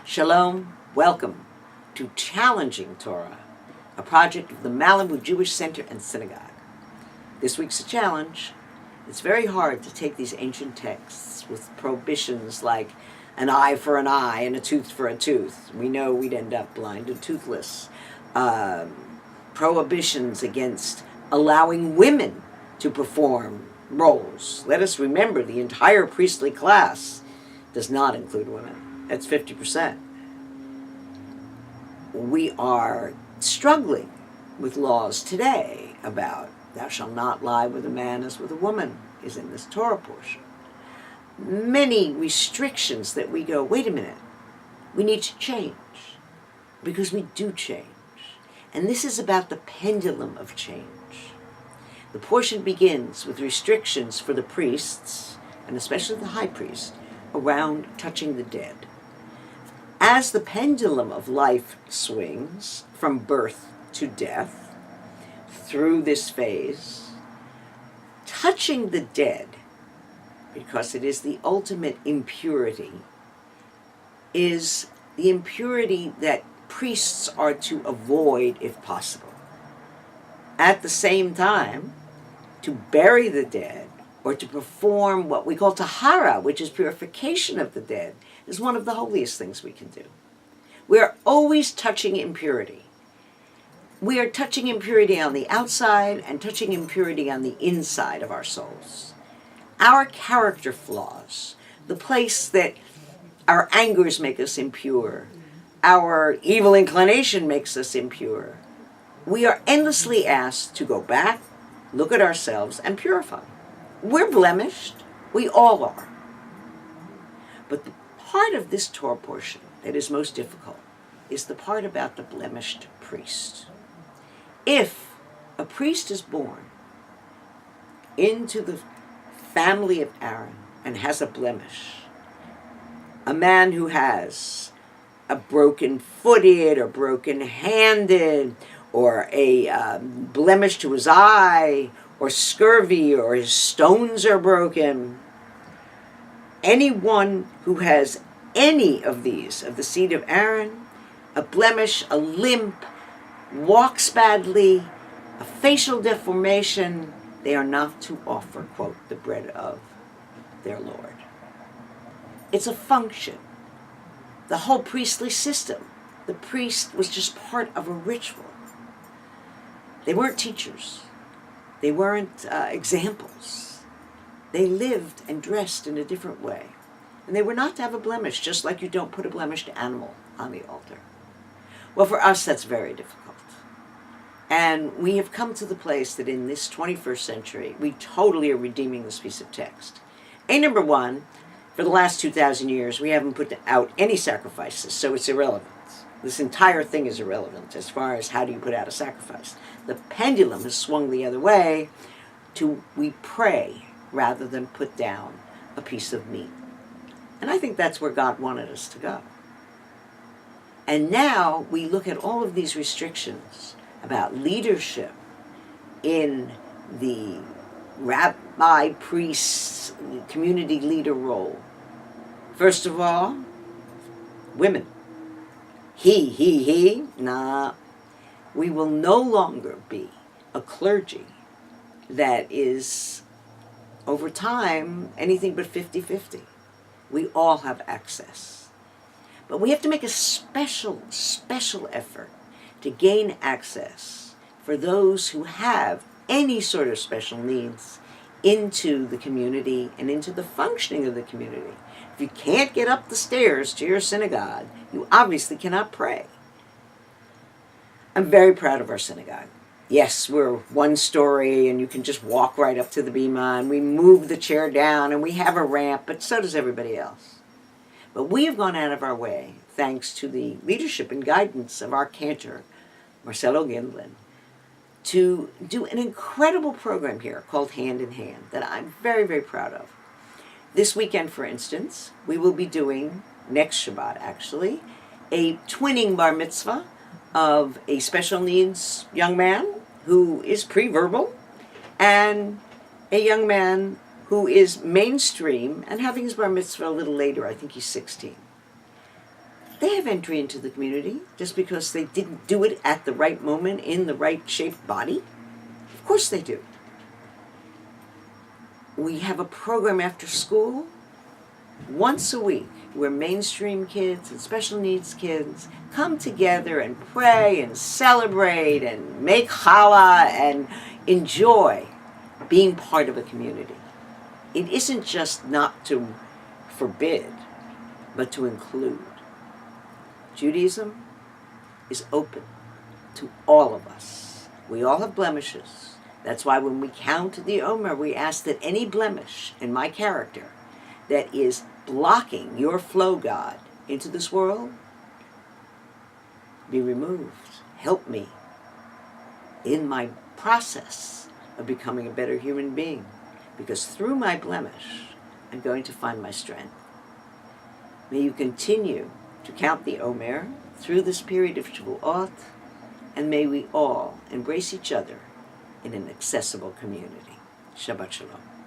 Shalom, welcome to Challenging Torah, a project of the Malibu Jewish Center and Synagogue. This week's a challenge. It's very hard to take these ancient texts with prohibitions like an eye for an eye and a tooth for a tooth. We know we'd end up blind and toothless. Prohibitions against allowing women to perform roles. Let us remember the entire priestly class does not include women. That's 50%. We are struggling with laws today about thou shalt not lie with a man as with a woman is in this Torah portion. Many restrictions that we go, wait a minute, we need to change, because we do change. And this is about the pendulum of change. The portion begins with restrictions for the priests, and especially the high priest, around touching the dead. As the pendulum of life swings from birth to death through this phase, touching the dead, because it is the ultimate impurity, is the impurity that priests are to avoid if possible. At the same time, to bury the dead or to perform what we call tahara, which is purification of the dead, is one of the holiest things we can do. We are always touching impurity. We are touching impurity on the outside and touching impurity on the inside of our souls. Our character flaws, the place that our angers make us impure, our evil inclination makes us impure, we are endlessly asked to go back, look at ourselves, and purify. We're blemished. We all are. But the part of this Torah portion that is most difficult is the part about the blemished priest. If a priest is born into the family of Aaron and has a blemish, a man who has a broken-footed or broken-handed or a blemish to his eye or scurvy or his stones are broken, anyone who has any of these, of the seed of Aaron, a blemish, a limp, walks badly, a facial deformation, they are not to offer, quote, the bread of their Lord. It's a function. The whole priestly system, the priest was just part of a ritual. They weren't teachers. They weren't examples. They lived and dressed in a different way. And they were not to have a blemish, just like you don't put a blemished animal on the altar. Well, for us, that's very difficult. And we have come to the place that in this 21st century, we totally are redeeming this piece of text. Number one, for the last 2,000 years, we haven't put out any sacrifices, so it's irrelevant. This entire thing is irrelevant as far as how do you put out a sacrifice. The pendulum has swung the other way to we pray rather than put down a piece of meat. And I think that's where God wanted us to go. And now we look at all of these restrictions about leadership in the rabbi, priest, community leader role. First of all, women. He. Nah. We will no longer be a clergy that is, over time, anything but 50-50. We all have access. But we have to make a special effort to gain access for those who have any sort of special needs into the community and into the functioning of the community. If you can't get up the stairs to your synagogue, you obviously cannot pray. I'm very proud of our synagogue. Yes, we're one story and you can just walk right up to the bima and we move the chair down and we have a ramp, but so does everybody else. But we have gone out of our way, thanks to the leadership and guidance of our cantor, Marcelo Gindlin, to do an incredible program here called Hand in Hand that I'm very, very proud of. This weekend, for instance, we will be doing, next Shabbat actually, a twinning bar mitzvah of a special needs young man who is pre-verbal and a young man who is mainstream and having his bar mitzvah a little later. I think he's 16. They have entry into the community just because they didn't do it at the right moment in the right shaped body? Of course they do. We have a program after school once a week where mainstream kids and special needs kids come together and pray and celebrate and make challah and enjoy being part of a community. It isn't just not to forbid, but to include. Judaism is open to all of us. We all have blemishes. That's why when we count the Emor, we ask that any blemish in my character that is blocking your flow, God, into this world be removed. Help me in my process of becoming a better human being, because through my blemish, I'm going to find my strength. May you continue to count the Emor through this period of Shavuot, and may we all embrace each other in an accessible community. Shabbat Shalom.